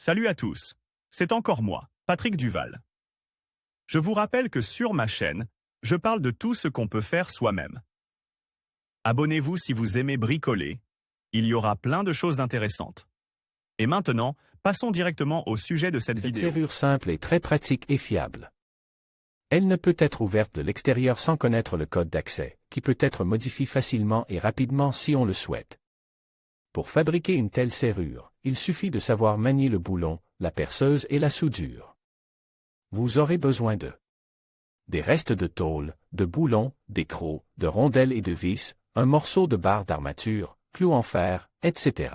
Salut à tous, c'est encore moi, Patrick Duval. Je vous rappelle que sur ma chaîne, je parle de tout ce qu'on peut faire soi-même. Abonnez-vous si vous aimez bricoler, il y aura plein de choses intéressantes. Et maintenant, passons directement au sujet de cette vidéo. Cette serrure simple est très pratique et fiable. Elle ne peut être ouverte de l'extérieur sans connaître le code d'accès, qui peut être modifié facilement et rapidement si on le souhaite. Pour fabriquer une telle serrure, il suffit de savoir manier le boulon, la perceuse et la soudure. Vous aurez besoin de des restes de tôle, de boulons, d'écrous, de rondelles et de vis, un morceau de barre d'armature, clous en fer, etc.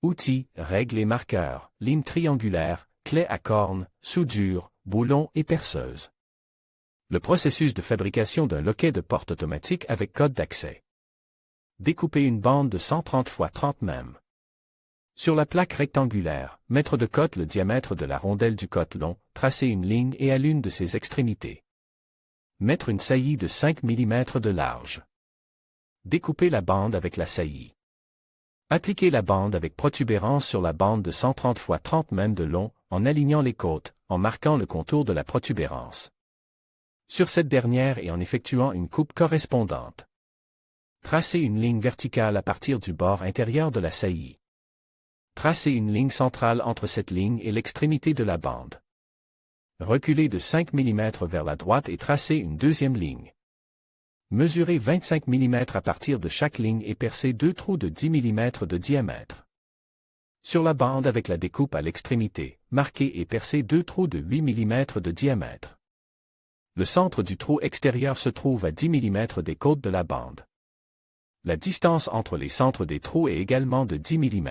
Outils, règles et marqueurs, limes triangulaires, clés à cornes, soudure, boulons et perceuse. Le processus de fabrication d'un loquet de porte automatique avec code d'accès. Découper une bande de 130 x 30 mm. Sur la plaque rectangulaire, mettre de côté le diamètre de la rondelle du côté long, tracer une ligne et à l'une de ses extrémités. Mettre une saillie de 5 mm de large. Découper la bande avec la saillie. Appliquer la bande avec protubérance sur la bande de 130 x 30 mm de long, en alignant les côtes, en marquant le contour de la protubérance. Sur cette dernière et en effectuant une coupe correspondante. Tracer une ligne verticale à partir du bord intérieur de la saillie. Tracer une ligne centrale entre cette ligne et l'extrémité de la bande. Reculer de 5 mm vers la droite et tracer une deuxième ligne. Mesurer 25 mm à partir de chaque ligne et percer deux trous de 10 mm de diamètre. Sur la bande avec la découpe à l'extrémité, marquer et percer deux trous de 8 mm de diamètre. Le centre du trou extérieur se trouve à 10 mm des côtes de la bande. La distance entre les centres des trous est également de 10 mm.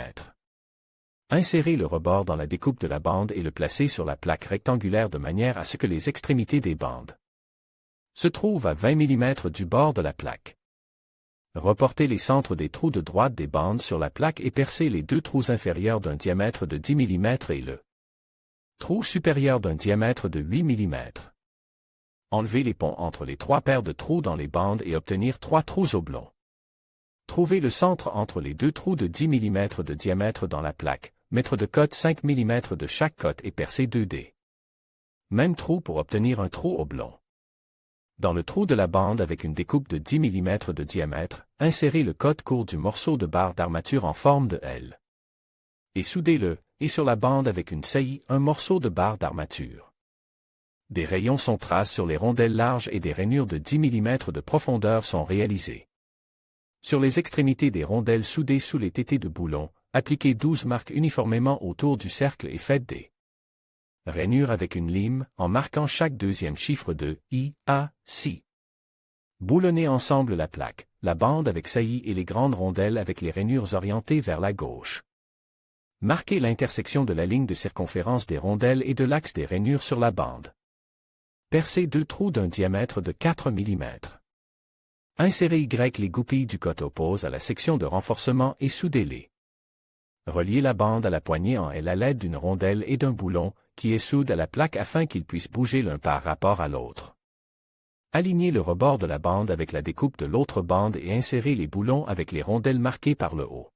Insérer le rebord dans la découpe de la bande et le placer sur la plaque rectangulaire de manière à ce que les extrémités des bandes se trouvent à 20 mm du bord de la plaque. Reporter les centres des trous de droite des bandes sur la plaque et percer les deux trous inférieurs d'un diamètre de 10 mm et le trou supérieur d'un diamètre de 8 mm. Enlever les ponts entre les trois paires de trous dans les bandes et obtenir trois trous oblongs. Trouver le centre entre les deux trous de 10 mm de diamètre dans la plaque, mettre de côté 5 mm de chaque côté et percer 2 dés. Même trou pour obtenir un trou oblong. Dans le trou de la bande avec une découpe de 10 mm de diamètre, insérez le côté court du morceau de barre d'armature en forme de L. Et soudez-le, et sur la bande avec une saillie, un morceau de barre d'armature. Des rayons sont tracés sur les rondelles larges et des rainures de 10 mm de profondeur sont réalisées. Sur les extrémités des rondelles soudées sous les tétés de boulon, appliquez 12 marques uniformément autour du cercle et faites des rainures avec une lime, en marquant chaque deuxième chiffre de I, A, C. Boulonnez ensemble la plaque, la bande avec saillie et les grandes rondelles avec les rainures orientées vers la gauche. Marquez l'intersection de la ligne de circonférence des rondelles et de l'axe des rainures sur la bande. Percez deux trous d'un diamètre de 4 mm. Insérez Y les goupilles du côté oppose à la section de renforcement et soudez-les. Reliez la bande à la poignée en L à l'aide d'une rondelle et d'un boulon, qui est soude à la plaque afin qu'ils puissent bouger l'un par rapport à l'autre. Alignez le rebord de la bande avec la découpe de l'autre bande et insérez les boulons avec les rondelles marquées par le haut.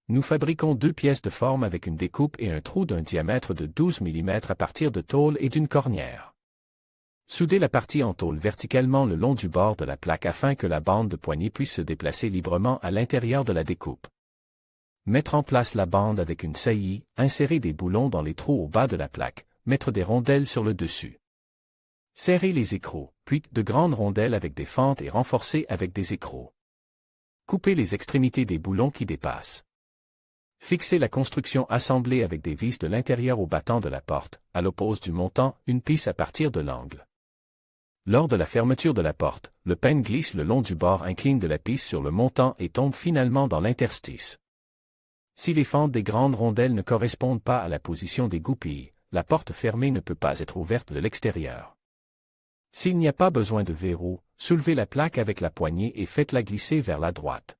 Nous fabriquons deux pièces de forme avec une découpe et un trou d'un diamètre de 12 mm à partir de tôle et d'une cornière. Soudez la partie en tôle verticalement le long du bord de la plaque afin que la bande de poignée puisse se déplacer librement à l'intérieur de la découpe. Mettre en place la bande avec une saillie, insérer des boulons dans les trous au bas de la plaque, mettre des rondelles sur le dessus. Serrer les écrous, puis de grandes rondelles avec des fentes et renforcer avec des écrous. Couper les extrémités des boulons qui dépassent. Fixer la construction assemblée avec des vis de l'intérieur au battant de la porte, à l'oppose du montant, une pisse à partir de l'angle. Lors de la fermeture de la porte, le peigne glisse le long du bord incline de la pisse sur le montant et tombe finalement dans l'interstice. Si les fentes des grandes rondelles ne correspondent pas à la position des goupilles, la porte fermée ne peut pas être ouverte de l'extérieur. S'il n'y a pas besoin de verrou, soulevez la plaque avec la poignée et faites-la glisser vers la droite.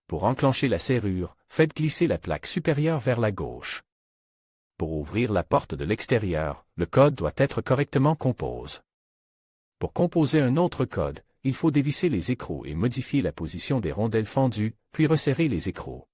Pour enclencher la serrure, faites glisser la plaque supérieure vers la gauche. Pour ouvrir la porte de l'extérieur, le code doit être correctement composé. Pour composer un autre code, il faut dévisser les écrous et modifier la position des rondelles fendues, puis resserrer les écrous.